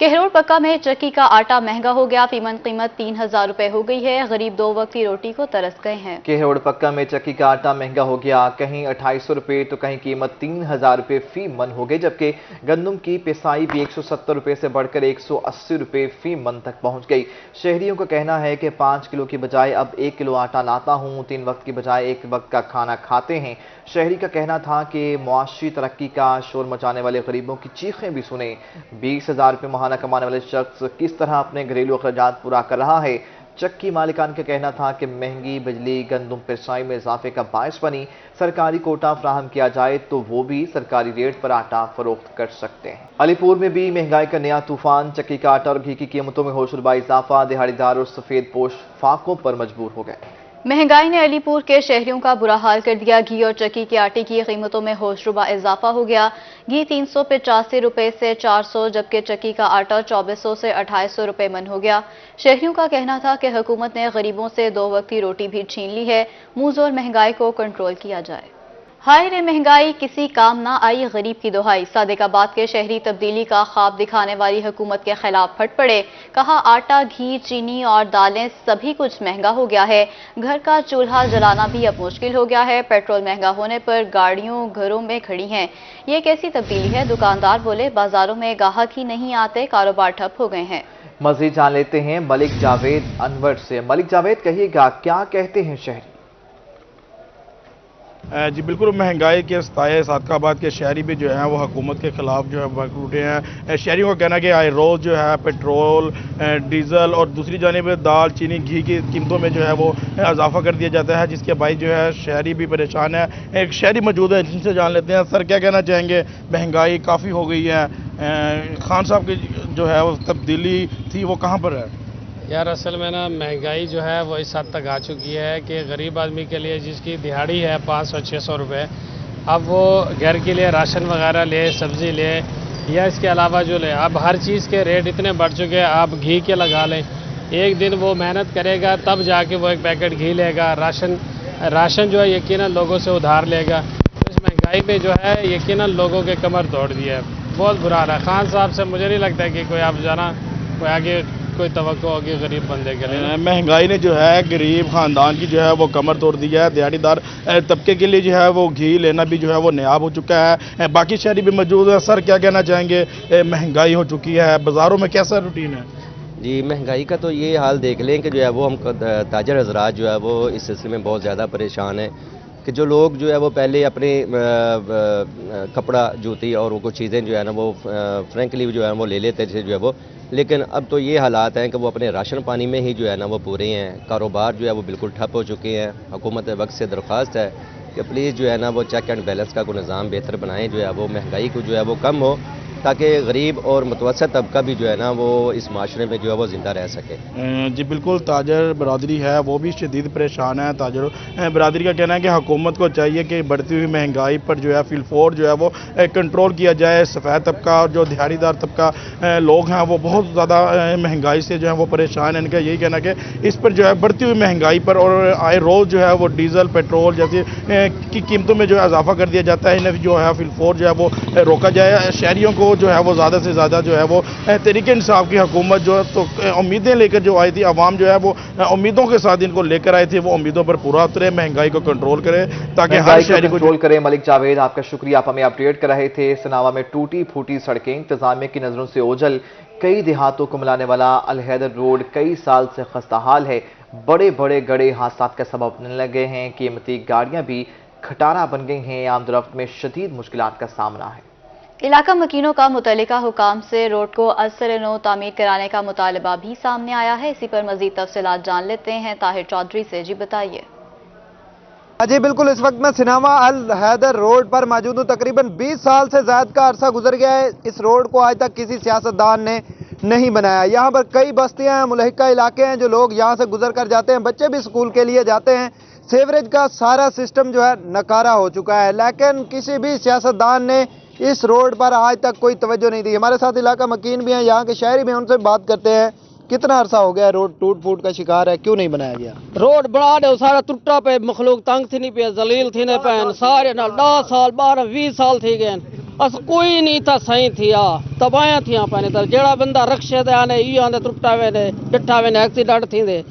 केहरोड़ पक्का में चक्की का आटा महंगा हो गया। फीमन कीमत 3000 रुपए हो गई है। गरीब 2 वक्त की रोटी को तरस गए हैं। केहरोड़ पक्का में चक्की का आटा महंगा हो गया। कहीं 2800 रुपए तो कहीं कीमत 3000 रुपए फी मन हो गई, जबकि गंदम की पिसाई भी 170 रुपए से बढ़कर 180 रुपए फी मन तक पहुंच गई। शहरियों का कहना है कि 5 किलो की बजाय अब 1 किलो आटा लाता हूं, 3 वक्त की बजाय 1 वक्त का खाना खाते हैं। शहरी का कहना था कि मुआशी तरक्की का शोर मचाने वाले गरीबों की चीखें भी सुने। 20,000 रुपए माहाना कमाने वाले शख्स किस तरह अपने घरेलू अखराजात पूरा कर रहा है। चक्की मालिकान का कहना था कि महंगी बिजली गंदम पिसाई में इजाफे का बायस बनी। सरकारी कोटा फ्राहम किया जाए तो वो भी सरकारी रेट पर आटा फरोख्त कर सकते हैं। अलीपुर में भी महंगाई का नया तूफान। चक्की का आटा और घी की कीमतों में होशरुबा इजाफा। दिहाड़ीदार और सफेद पोश फाकों पर मजबूर हो गए। महंगाई ने अलीपुर के शहरियों का बुरा हाल कर दिया। घी और चक्की के आटे की कीमतों में होशरुबा इजाफा हो गया। घी 385 रुपए से 400, जबकि चक्की का आटा 2400 से 2800 रुपए मन हो गया। शहरियों का कहना था कि हुकूमत ने गरीबों से 2 वक्त की रोटी भी छीन ली है। मुंह जोर महंगाई को कंट्रोल किया जाए। हाय रे महंगाई, किसी काम ना आई गरीब की दुहाई। सादिकाबाद के शहरी तब्दीली का ख्वाब दिखाने वाली हुकूमत के खिलाफ फट पड़े। कहा आटा, घी, चीनी और दालें सभी कुछ महंगा हो गया है। घर का चूल्हा जलाना भी अब मुश्किल हो गया है। पेट्रोल महंगा होने पर गाड़ियों घरों में खड़ी हैं। ये कैसी तब्दीली है? दुकानदार बोले बाजारों में गाहक ही नहीं आते, कारोबार ठप हो गए हैं। मजीद जान लेते हैं मलिक जावेद अनवर से। मलिक जावेद, कहिएगा क्या कहते हैं शहरी? जी बिल्कुल, महंगाई के सताए सादिकाबाद के शहरी भी जो है वो हुकूमत के खिलाफ जो है वर्क उठे हैं। शहरियों का कहना है कि आए रोज़ जो है पेट्रोल, डीजल और दूसरी जानिब दाल, चीनी, घी की कीमतों में जो है वो इजाफा कर दिया जाता है, जिसके बाई जो है शहरी भी परेशान है। एक शहरी मौजूद है, जिनसे जान लेते हैं। सर, क्या कहना चाहेंगे? महंगाई काफ़ी हो गई है, खान साहब की जो है वो तब्दीली थी वो कहाँ पर है? यार असल में ना महंगाई जो है वो इस हद तक आ चुकी है कि गरीब आदमी के लिए जिसकी दिहाड़ी है 500-600 रुपये, अब वो घर के लिए राशन वगैरह ले, सब्ज़ी ले या इसके अलावा जो ले, अब हर चीज़ के रेट इतने बढ़ चुके हैं। आप घी के लगा लें, एक दिन वो मेहनत करेगा तब जाके वो एक पैकेट घी लेगा। राशन जो है यकीनन लोगों से उधार लेगा। तो इस महंगाई में जो है यकीनन लोगों के कमर तोड़ दिया है। बहुत बुरा हाल है। खान साहब से मुझे नहीं लगता कि कोई आप जाना कोई आगे कोई तवक्को होगी गरीब बंदे के लिए। महंगाई ने जो है गरीब खानदान की जो है वो कमर तोड़ दी है। दिहाड़ीदार तबके के लिए जो है वो घी लेना भी जो है वो नायाब हो चुका है। बाकी शहरी भी मौजूद है। सर, क्या कहना चाहेंगे? महंगाई हो चुकी है, बाज़ारों में कैसा रूटीन है? जी, महंगाई का तो ये हाल देख लें कि जो है वो हम ताजर हज़रात जो है वो इस सिलसिले में बहुत ज़्यादा परेशान है कि जो लोग जो है वो पहले अपने कपड़ा, जूती और वो कुछ चीज़ें जो है ना वो फ्रेंकली जो है वो ले लेते थे जो है वो, लेकिन अब तो ये हालात हैं कि वो अपने राशन पानी में ही जो है ना वो पूरे हैं। कारोबार जो है वो बिल्कुल ठप हो चुके हैं। हुकूमत वक्त से दरख्वास्त है कि प्लीज़ जो है ना वो चेक एंड बैलेंस का कोई निज़ाम बेहतर बनाएं, जो है वो महंगाई को जो है वो कम हो, ताकि गरीब और मुतवस्सित तबका भी जो है ना वो इस माशरे में जो है वो ज़िंदा रह सके। जी बिल्कुल, ताजर बरादरी है वो भी शदीद परेशान है। ताजर बरादरी का कहना है कि हुकूमत को चाहिए कि बढ़ती हुई महंगाई पर जो है फिलफोर जो है वो कंट्रोल किया जाए। सफ़ेद तबका और जो दिहाड़ीदार तबका लोग हैं वो बहुत ज़्यादा महंगाई से जो है वो परेशान है। इनका यही कहना है कि इस पर जो है बढ़ती हुई महंगाई पर और आए रोज़ जो है वो डीजल, पेट्रोल जैसी की कीमतों में जो है इजाफा कर दिया जाता है। इन्हें जो है फिलफोर जो है वो रोका जाए। शहरियों को जो है वो ज़्यादा से ज़्यादा जो है वो तहरीक इंसाफ की हुकूमत जो है तो उम्मीदें लेकर जो आई थी, अवाम जो है वो उम्मीदों के साथ इनको लेकर आई थी, वो उम्मीदों पर पूरा उतरे, महंगाई को कंट्रोल करे ताकि हर शहरी को कंट्रोल करे। मलिक जावेद, आपका शुक्रिया, आप हमें अपडेट कर रहे थे। सनावा में टूटी फूटी सड़कें, इंतजामिया की नजरों से ओझल। कई देहातों को मिलाने वाला अल-हैदर रोड कई साल से खस्ता हाल है। बड़े बड़े गड़े हादसात का सबब बनने लगे हैं। कीमती गाड़ियां भी खटारा बन गई हैं। आमदरफ्त में शदीद मुश्किलात का सामना है। इलाका मकीनों का मुतल्लिका हुकाम से रोड को असर नो तामीर कराने का मुतालबा भी सामने आया है। इसी पर मजीद तफसीलात जान लेते हैं ताहिर चौधरी से। जी बताइए। जी बिल्कुल, इस वक्त मैं सिनावा अल हैदर रोड पर मौजूद हूँ। तकरीबन 20 साल से ज्यादा का अरसा गुजर गया है। इस रोड को आज तक किसी सियासतदान ने नहीं बनाया। यहाँ पर कई बस्तियां हैं, मुलहिका इलाके हैं, जो लोग यहाँ से गुजर कर जाते हैं। बच्चे भी स्कूल के लिए जाते हैं। सीवरेज का सारा सिस्टम जो है नकारा हो चुका है, लेकिन किसी भी सियासतदान ने इस रोड पर आज तक कोई तवज्जो नहीं दी। हमारे साथ इलाका मकीन भी हैं, यहाँ के शहरी भी हैं, उनसे बात करते हैं। कितना अरसा हो गया रोड टूट फूट का शिकार है, क्यों नहीं बनाया गया? रोड बना दे सारा टुटा पे, मखलूक तंग थी नहीं पे, जलील थी नहीं पे, सारे नाल 10 साल 12 20 साल थी गए। अस कोई नहीं था सही थी तबाया थी पाने तर जेड़ा बंदा रक्षे ते आने ई आंदे टुटावे ने डिठावे ने एक्सीडेंट थी दे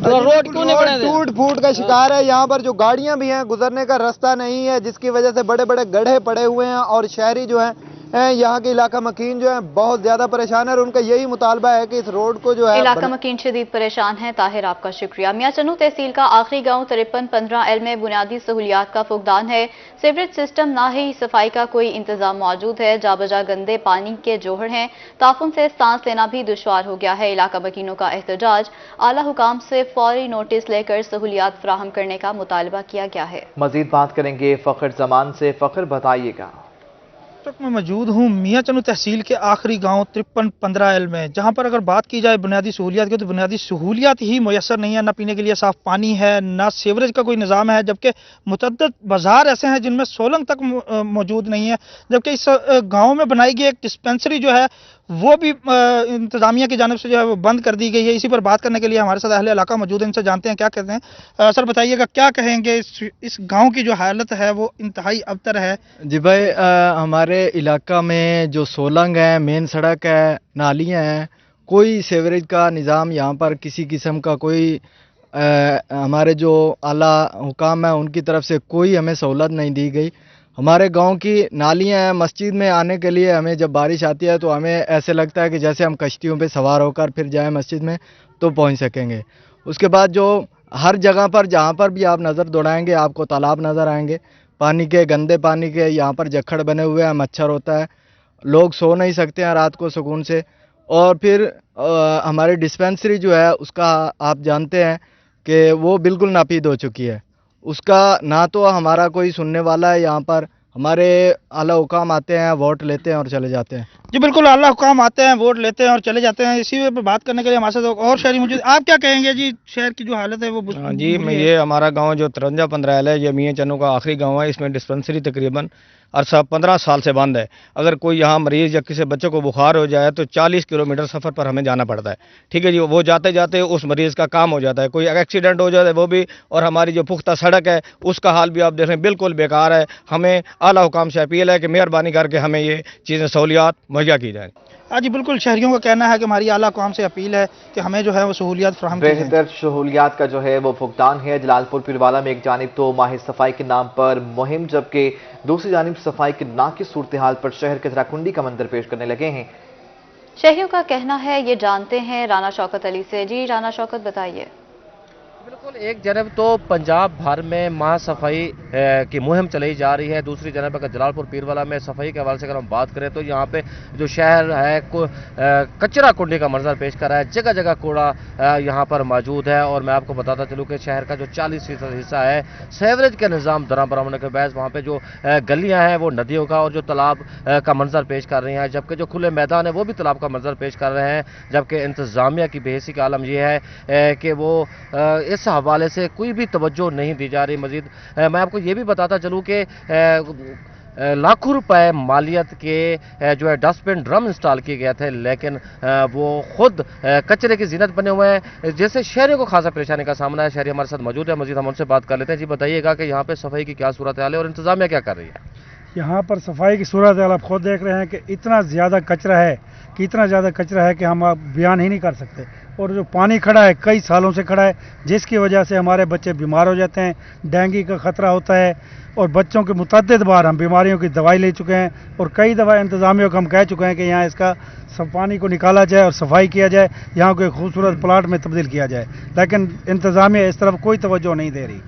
तो रोड क्यों नहीं बने दे? टूट फूट का शिकार है। यहाँ पर जो गाड़ियां भी हैं, गुजरने का रास्ता नहीं है, जिसकी वजह से बड़े बड़े गड्ढे पड़े हुए हैं और शहरी जो हैं यहाँ के इलाका मकीन जो है बहुत ज्यादा परेशान है और उनका यही मुतालबा है कि इस रोड को जो है इलाका मकीन शदीद परेशान है। ताहिर, आपका शुक्रिया। मियां चन्नू तहसील का आखिरी गांव 5315L में बुनियादी सहूलियात का फुकदान है। सीवरेज सिस्टम ना ही सफाई का कोई इंतजाम मौजूद है। जाबजा गंदे पानी के जोहड़ हैं। ताफुन से सांस लेना भी दुश्वार हो गया है। इलाका मकीनों का एहतजाज, आला हुकाम से फौरी नोटिस लेकर सहूलियात फराहम करने का मुतालबा किया गया है। मजीद बात करेंगे फखर जमान से। फखर, बताइएगा। मैं मौजूद हूँ मियां चन्नू तहसील के आखिरी गांव 5315L में, जहां पर अगर बात की जाए बुनियादी सहूलियात की तो बुनियादी सहूलियात ही मुयसर नहीं है। ना पीने के लिए साफ पानी है, ना सीवरेज का कोई निज़ाम है, जबकि मुतअद्दिद बाजार ऐसे हैं जिनमें सोलंग तक मौजूद नहीं है। जबकि इस गाँव में बनाई गई एक डिस्पेंसरी जो है वो भी इंतजामिया की जानिब से जो है वो बंद कर दी गई है। इसी पर बात करने के लिए हमारे साथ अहले इलाका मौजूद है, इनसे जानते हैं क्या कहते हैं। सर बताइएगा, क्या कहेंगे इस गांव की जो हालत है वो इंतहाई अबतर है? जी भाई, हमारे इलाका में जो सोलंग है, मेन सड़क है, नालियाँ हैं, कोई सीवरेज का निज़ाम यहाँ पर किसी किस्म का कोई हमारे जो आला हुकाम है उनकी तरफ से कोई हमें सहूलत नहीं दी गई। हमारे गांव की नालियां हैं, मस्जिद में आने के लिए हमें जब बारिश आती है तो हमें ऐसे लगता है कि जैसे हम कश्तियों पे सवार होकर फिर जाएं मस्जिद में तो पहुंच सकेंगे। उसके बाद जो हर जगह पर जहां पर भी आप नज़र दौड़ाएंगे आपको तालाब नज़र आएंगे, पानी के, गंदे पानी के। यहाँ पर जखड़ बने हुए हैं, मच्छर होता है, लोग सो नहीं सकते हैं रात को सुकून से। और फिर हमारी डिस्पेंसरी जो है उसका आप जानते हैं कि वो बिल्कुल नापीद हो चुकी है। उसका ना तो हमारा कोई सुनने वाला है। यहाँ पर हमारे आला हुकाम आते हैं, वोट लेते हैं और चले जाते हैं। जी बिल्कुल, आला हुकाम आते हैं, वोट लेते हैं और चले जाते हैं। इसी पर बात करने के लिए हमारे साथ और शहरी मौजूद। आप क्या कहेंगे जी, शहर की जो हालत है वो? जी, मैं ये हमारा गांव जो 5315L है, ये मियां चन्नू का आखिरी गांव है। इसमें डिस्पेंसरी तकरीबन अरसा 15 साल से बंद है। अगर कोई यहाँ मरीज़ या किसी बच्चे को बुखार हो जाए तो 40 किलोमीटर सफ़र पर हमें जाना पड़ता है। ठीक है जी, वो जाते जाते उस मरीज़ का काम हो जाता है, कोई एक्सीडेंट हो जाता है वो भी। और हमारी जो पुख्ता सड़क है उसका हाल भी आप देख रहे हैं, बिल्कुल बेकार है। हमें आला हुकाम से अपील है कि मेहरबानी करके हमें ये चीज़ें सहूलियात मुहैया की जाए। हाँ जी बिल्कुल, शहरियों का कहना है कि हमारी आला हुकाम से अपील है कि हमें जो है वो सहूलियात फराहम की जाए। बेहतर सहूलियात का जो है वो फुकदान है। जलालपुर पीरवाला में एक जानिब तो माह सफाई के नाम पर मुहिम, जबकि दूसरी जानिब सफाई के नाकिस सूरत हाल पर शहर के जराकुंडी का मंजर पेश करने लगे हैं। शहरियों का कहना है, ये जानते हैं राना शौकत अली से। जी राना शौकत, बताइए। बिल्कुल, एक जनब तो पंजाब भर में माह सफाई की मुहिम चलाई जा रही है, दूसरी जनब अगर जलालपुर पीरवाला में सफाई के हवाले से अगर हम बात करें तो यहाँ पे जो शहर है कचरा कुंडी का मंजर पेश कर रहा है। जगह जगह कूड़ा यहाँ पर मौजूद है। और मैं आपको बताता चलूँ कि शहर का जो 40% हिस्सा है सीवरेज के निज़ाम दरामद होने के बाद वहाँ पर जो गलियाँ हैं वो नदियों का और जो तालाब का मंजर पेश कर रही हैं, जबकि जो खुले मैदान है वो भी तालाब का मंजर पेश कर रहे हैं। जबकि इंतज़ामिया की बेहसी का आलम यह है कि वो इस हवाले से कोई भी तवज्जो नहीं दी जा रही। मजीद मैं आपको ये भी बताता चलूँ कि लाखों रुपए मालियत के जो है डस्टबिन ड्रम इंस्टॉल किए गए थे, लेकिन वो खुद कचरे की जीनत बने हुए हैं, जिससे शहरियों को खासा परेशानी का सामना है। शहरी हमारे साथ मौजूद है, मजीद हम उनसे बात कर लेते हैं। जी बताइएगा कि यहाँ पे सफाई की क्या सूरत हाल है और इंतजामिया क्या कर रही है? यहाँ पर सफाई की सूरत हाल आप खुद देख रहे हैं कि इतना ज़्यादा कचरा है कि हम आप बयान ही नहीं कर सकते। और जो पानी खड़ा है कई सालों से खड़ा है, जिसकी वजह से हमारे बच्चे बीमार हो जाते हैं, डेंगू का ख़तरा होता है। और बच्चों के मुतअद्दिद बार हम बीमारियों की दवाई ले चुके हैं और कई दफ़ा इंतज़ामियों को हम कह चुके हैं कि यहाँ इसका सब पानी को निकाला जाए और सफाई किया जाए, यहाँ को एक खूबसूरत प्लाट में तब्दील किया जाए, लेकिन इंतज़ामिया इस तरफ कोई तवज्जो नहीं दे रही।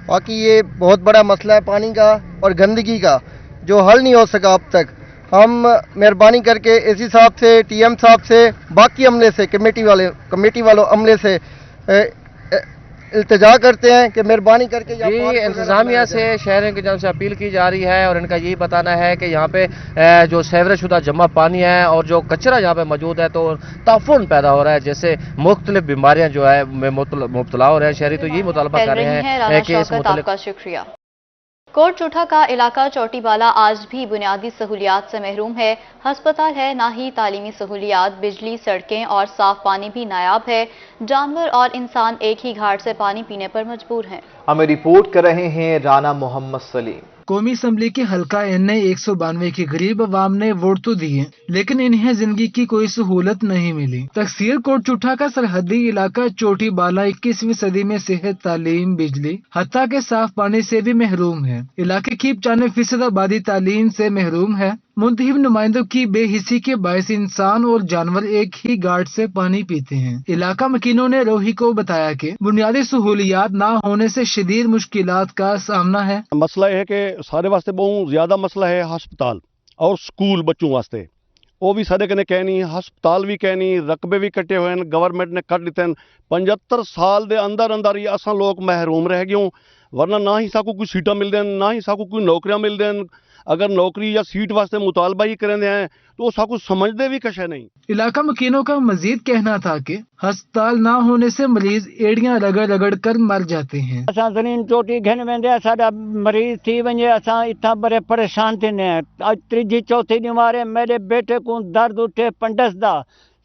बाकी ये बहुत बड़ा मसला है पानी का और गंदगी का, जो हल नहीं हो सका अब तक। हम मेहरबानी करके एसी साहब से, टीएम साहब से, बाकी अमले से, कमेटी वालों अमले से इल्तिजा करते हैं कि मेहरबानी करके जी इंतजामिया से शहरों की जानब से अपील की जा रही है और इनका यही बताना है कि यहाँ पे जो सीवरेज शुदा जमा पानी है और जो कचरा यहाँ पे मौजूद है तो ताफुन पैदा हो रहा है, जैसे मुख्तलिफ बीमारियाँ जो है मुब्तला हो रहे हैं। शहरी तो यही मुतालबा कर रहे हैं कि इस आपका शुक्रिया। कोट चूठा का इलाका चौटीबाला आज भी बुनियादी सहूलियात से महरूम है। हस्पताल है, ना ही तालीमी सहूलियात, बिजली, सड़कें और साफ पानी भी नायाब है। जानवर और इंसान एक ही घाट से पानी पीने पर मजबूर हैं। हमें रिपोर्ट कर रहे हैं राना मोहम्मद सलीम। कौमी असम्बली के हल्का NA 192 के गरीब अवाम ने वोट तो दिए, लेकिन इन्हें जिंदगी की कोई सहूलत नहीं मिली। तहसील कोट चुठा का सरहदी इलाका चोटी बाला 21वीं सदी में सेहत, तालीम, बिजली, हत्ता के साफ पानी से भी महरूम है। इलाके की 95% आबादी तालीम से महरूम है। मुंतखब नुमाइंदों की बेहिसी के बायस इंसान और जानवर एक ही गार्ड से पानी पीते हैं। इलाका मकीनों ने रोही को बताया कि बुनियादी सहूलियात ना होने से शदीद मुश्किलात का सामना है। मसला है कि सारे वास्ते बहुत ज्यादा मसला है हस्पताल और स्कूल बच्चों वास्ते, वो भी सारे कने कह नहीं, हस्पताल भी कह नहीं, रकबे भी कटे हुए हैं, गवर्नमेंट ने कट दिते हैं। 75 साल दे अंदर अंदर ही असा लोग महरूम रह गए, वरना ना ही साकू कोई सीटा मिल देन, ना ही साकू कोई नौकरियां मिल देन। अगर नौकरी या सीट वास्ते मुतालबा ही करेंदे हैं तो साकू समझते भी कशे नहीं। इलाका मकीनों का मजीद कहना था कि अस्पताल ना होने से मरीज एड़ियां रगड़ रगड़ कर मर जाते हैं। असां ज़मीन चोटी घन वेंदे, साडा मरीज थी वने, असां इतना बड़े परेशान थिने। अज त्रीजी चौथी ॾींहुं मेरे बेटे को दर्द उठे पंडस दा,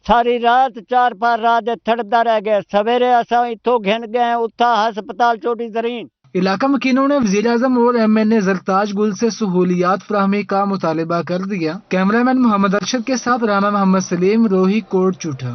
सारी रात 4-5 रात थड़दा रह गए। सवेरे असां इथों घन गए उथा हस्पताल चोटी ज़रीन। इलाका मकीनों ने वज़ीर आज़म और MNA ज़रताज गुल से सहूलियात फराहमी का मुतालबा कर दिया। कैमरामैन मोहम्मद अरशद के साथ राना मोहम्मद सलीम, रोही कोट चूठा।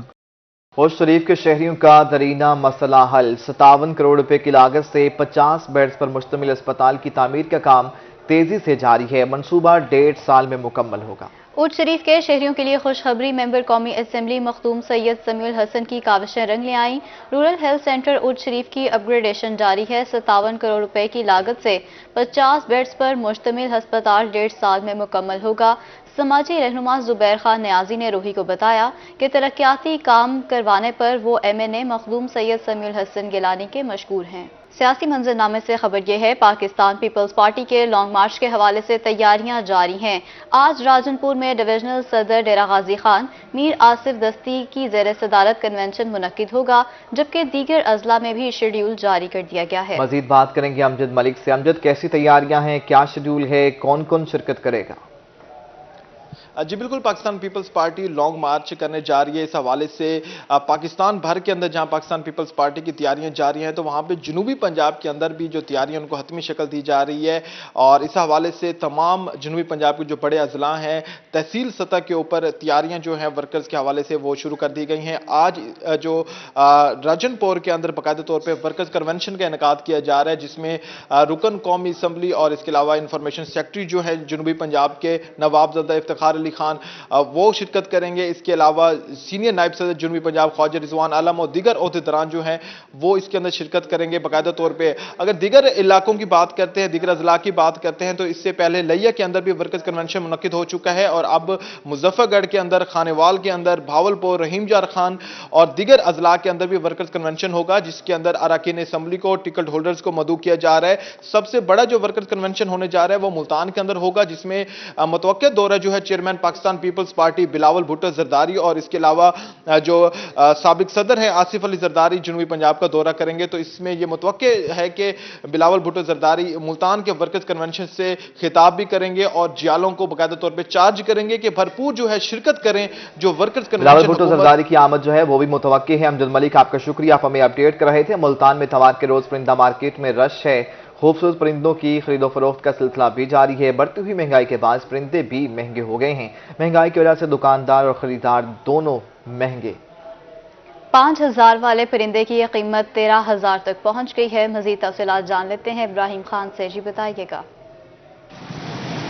हौज शरीफ के शहरियों का दरीना मसला हल। 57 करोड़ रुपए की लागत से 50 बेड्स पर मुश्तमिल अस्पताल की तामीर का काम तेजी से जारी है। मंसूबा 1.5 साल में मुकम्मल होगा। ऊट शरीफ के शहरियों के लिए खुशखबरी। मेंबर कौमी असेंबली मखदूम सैयद समीउल हसन की काविशें रंग ले आईं। रूरल हेल्थ सेंटर ऊट शरीफ की अपग्रेडेशन जारी है। 57 करोड़ रुपए की लागत से 50 बेड्स पर मुश्तमिल अस्पताल 1.5 साल में मुकम्मल होगा। समाजी रहनुमा जुबैर खान न्याजी ने रोही को बताया कि तरक्याती काम करवाने पर वो MNA मखदूम सैयद समीउल हसन गिलानी के मशहूर हैं। सियासी मंजरनामे से खबर यह है, पाकिस्तान पीपल्स पार्टी के लॉन्ग मार्च के हवाले से तैयारियां जारी हैं। आज राजनपुर में डिविजनल सदर डेरा गाजी खान मीर आसिफ दस्ती की ज़ेर सदारत कन्वेंशन मुनक्किद होगा, जबकि दीगर अजला में भी शेड्यूल जारी कर दिया गया है। मजीद बात करेंगे अमजद मलिक से। अमजद, कैसी तैयारियां हैं, क्या शेड्यूल है, कौन कौन शिरकत करेगा? जी बिल्कुल, पाकिस्तान पीपल्स पार्टी लॉन्ग मार्च करने जा रही है। इस हवाले से पाकिस्तान भर के अंदर जहां पाकिस्तान पीपल्स पार्टी की तैयारियां जारी हैं, तो वहां पे जनूबी पंजाब के अंदर भी जो तैयारियां उनको हतमी शक्ल दी जा रही है। और इस हवाले से तमाम जनूबी पंजाब के जो बड़े अजला हैं, तहसील सतह के ऊपर तैयारियां जो हैं वर्कर्स के हवाले से वो शुरू कर दी गई हैं। आज जो राजनपुर के अंदर बाकायदा तौर पर वर्कर्स कन्वेंशन का इनेकाद किया जा रहा है, जिसमें रुकन कौमी असम्बली और इसके अलावा इंफॉर्मेशन सेक्रेटरी जो है जनूबी पंजाब के नवाबजादा इफ्तिखार अली खान वो शिरकत करेंगे। इसके अलावा सीनियर नायब सदर जनूबी पंजाब ख्वाजा रिजवान आलम और दीगर ओहदेदारान जो हैं वो इसके अंदर शिरकत करेंगे बाकायदा तौर पे। अगर दीगर इलाकों की बात करते हैं, दीगर अजला की बात करते हैं, तो इससे पहले लिया के अंदर भी वर्कर्स कन्वेंशन मुनक्किद हो चुका है और अब मुजफ्फरगढ़ के अंदर, खानेवाल के अंदर, भावलपुर, रहीम जार खान और दीगर अजला के अंदर भी वर्कर्स कन्वेंशन होगा, जिसके अंदर अरकान असम्बली को, टिकट होल्डर्स को मदऊ किया जा रहा है। सबसे बड़ा जो वर्कर्स कन्वेंशन होने जा रहा है वो मुल्तान के अंदर होगा, जिसमें मुतवक्किल दौरा जो है चेयरमैन पाकिस्तान पीपल्स पार्टी बिलावल भुट्टो जरदारी और इसके अलावा जो साबिक सदर है आसिफ अली जरदारी जनूबी पंजाब का दौरा करेंगे। तो इसमें यह मुतवक्के है कि बिलावल भुट्टो जरदारी मुल्तान के वर्कर्स कन्वेंशन से खिताब भी करेंगे और जियालों को बाकायदा तौर पर चार्ज करेंगे कि भरपूर जो है शिरकत करें। जो वर्कर्स कन्वेंशन बिलावल भुट्टो जरदारी की आमद जो है वो भी मुतवक्के है। अमजद मलिक, आपका शुक्रिया, आप हमें अपडेट कर रहे थे। मुल्तान में इतवार के रोज परिंदा मार्केट में रश है। खूबसूरत परिंदों की खरीदो फरोख्त का सिलसिला भी जारी है। बढ़ती हुई महंगाई के बाद परिंदे भी महंगे हो गए हैं। महंगाई की वजह से दुकानदार और खरीदार दोनों महंगे। 5000 वाले परिंदे की यह कीमत 13000 तक पहुंच गई है। मजीद तफसीलात जान लेते हैं इब्राहिम खान से। जी बताइएगा।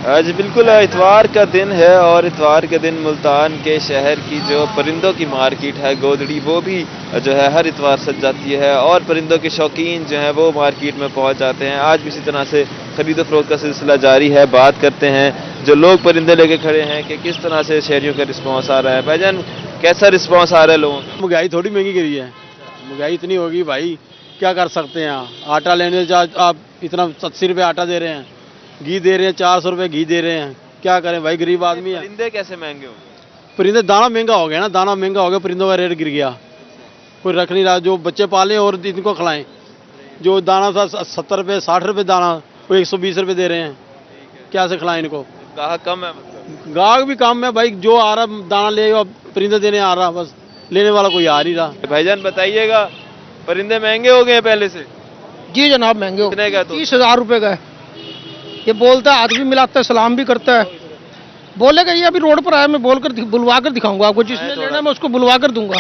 जी बिल्कुल, इतवार का दिन है और इतवार के दिन मुल्तान के शहर की जो परिंदों की मार्केट है गोदड़ी, वो भी जो है हर इतवार सज जाती है और परिंदों के शौकीन जो हैं वो मार्केट में पहुंच जाते हैं। आज भी इसी तरह से खरीदो फरोख्त का सिलसिला जारी है। बात करते हैं जो लोग परिंदे लेके खड़े हैं कि किस तरह से शहरियों का रिस्पॉन्स आ रहा है। भाईजान, कैसा रिस्पॉन्स आ रहा है लोगों का? महंगाई थोड़ी महंगी करी है, महंगाई इतनी होगी भाई, क्या कर सकते हैं। आटा लेने जा आप इतना 80 रुपये आटा दे रहे हैं, घी दे रहे हैं 400 रुपये घी दे रहे हैं, क्या करें भाई, गरीब आदमी है। परिंदे कैसे महंगे हो गए? परिंदे दाना महंगा हो गया ना, दाना महंगा हो गया, परिंदों का रेट गिर गया, कोई रख नहीं रहा। जो बच्चे पालें और इनको खिलाएं, जो दाना था 70 रुपये 60 रुपये दाना, वो 120 रुपये दे रहे हैं, क्या से खिलाएं इनको। गाहक कम है? गाहक भी कम है भाई, जो आ रहा दाना ले परिंदे देने आ रहा, बस लेने वाला कोई आ नहीं रहा। भाईजान बताइएगा, परिंदे महंगे हो गए हैं पहले से? जी जनाब, महंगे हो गए। 30,000 रुपये का है, ये बोलता है, हाथ भी मिलाता है, सलाम भी करता है। बोलेगा ये अभी रोड पर आया, मैं बुलवा कर दिखाऊंगा आपको, जिसने लेना है मैं उसको बुलवा कर दूंगा।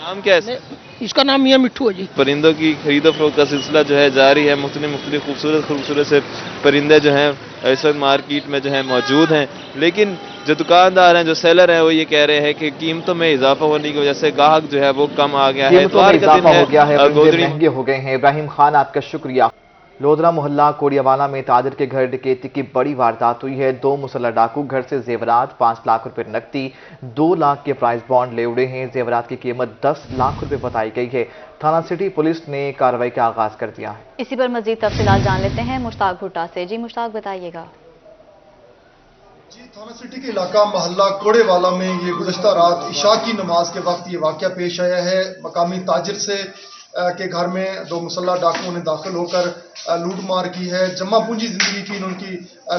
नाम क्या है? इसका नाम मियां मिट्ठू है जी। परिंदों की खरीदो फरोख्त का सिलसिला जो है जारी है। मुख्तलिफ खूबसूरत से परिंदे जो हैं इस वक्त मार्केट में जो है मौजूद हैं, लेकिन जो दुकानदार हैं, जो सेलर हैं, वो ये कह रहे हैं कि कीमतों में इजाफा होने की वजह से ग्राहक जो है वो कम आ गया है। कीमतों में इजाफा हो गया है, परिंदे महंगे हो गए हैं। इब्राहिम खान, आपका शुक्रिया। लोधरा मोहल्ला कोड़ियावाला में ताजिर के घर डकैती की बड़ी वारदात हुई है। 2 मुसल्लह डाकू घर से जेवरात, 5 लाख रुपए नकदी, 2 लाख के प्राइस बॉन्ड ले उड़े हैं। जेवरात की कीमत 10 लाख रुपए बताई गई है। थाना सिटी पुलिस ने कार्रवाई का आगाज कर दिया है। इसी पर मजीद तफसीलात जान लेते हैं मुश्ताक भुट्टा से। जी मुश्ताक, बताइएगा। जी, थाना सिटी के इलाका मोहल्ला कोड़ेवाला में ये गुज़श्ता रात इशा की नमाज के वक्त ये वाक़या पेश आया है। मकामी ताजिर से के घर में 2 मुसल्लह डाकुओं ने दाखिल होकर लूट मार की है। जमा पूंजी जिंदगी की उनकी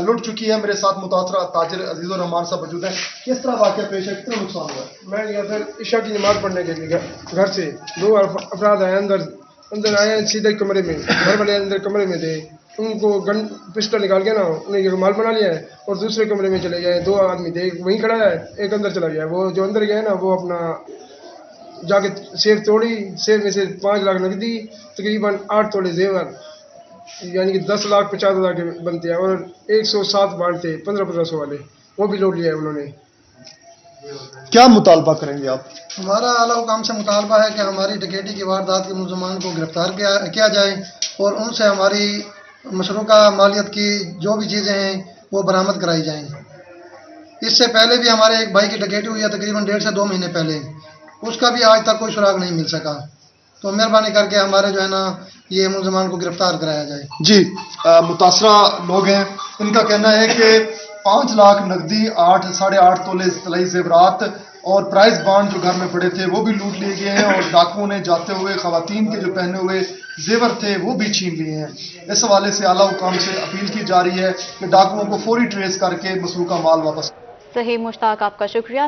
लुट चुकी है। मेरे साथ मुतासरा ताजिर अजीज़ुर रहमान साहब मौजूद हैं। किस तरह वाक़या पेश है, कितना नुकसान हुआ? मैं गया था इशा की नमाज पढ़ने के लिए, घर से 2 अफराद आए, अंदर आए सीधे कमरे में, घर वाले अंदर कमरे में थे। उनको गन पिस्टल निकाल के ना उन्हें माल बना लिया है और दूसरे कमरे में चले गए। 2 आदमी थे, एक वहीं खड़ा है, एक अंदर चला गया। वो जो अंदर गया ना, वो अपना जाके सेफ तोड़ी। सेफ में से 5 लाख नकदी, तकरीबन 8 तोले जेवर, यानी कि 10 लाख 50 हज़ार के बनते हैं, और 107 बांड थे 1500 वाले, वो भी लूट लिया है उन्होंने। क्या मुतालबा करेंगे आप? हमारा आला हुकाम से मुतालबा है कि हमारी डकैती की वारदात के मुलजमान को गिरफ्तार किया जाए और उनसे हमारी मशरूका मालियत की जो भी चीज़ें हैं वो बरामद कराई जाएँ। इससे पहले भी हमारे एक भाई की डकैती हुई है तकरीबन 1.5 से 2 महीने पहले, उसका भी आज तक कोई सुराग नहीं मिल सका। तो मेहरबानी करके हमारे जो है ना ये मुलजमान को गिरफ्तार कराया जाए। जी, मुतासरा लोग हैं, इनका कहना है कि 5 लाख नकदी, 8.5 तोले तलाई जेवरात और प्राइस बॉन्ड जो घर में पड़े थे वो भी लूट लिए गए हैं, और डाकुओं ने जाते हुए खवातीन के जो पहने हुए जेवर थे वो भी छीन लिए हैं। इस हवाले से आला हुकाम से अपील की जा रही है कि डाकुओं को फौरी ट्रेस करके मसरूका माल वापस। सही मुश्ताक, आपका शुक्रिया।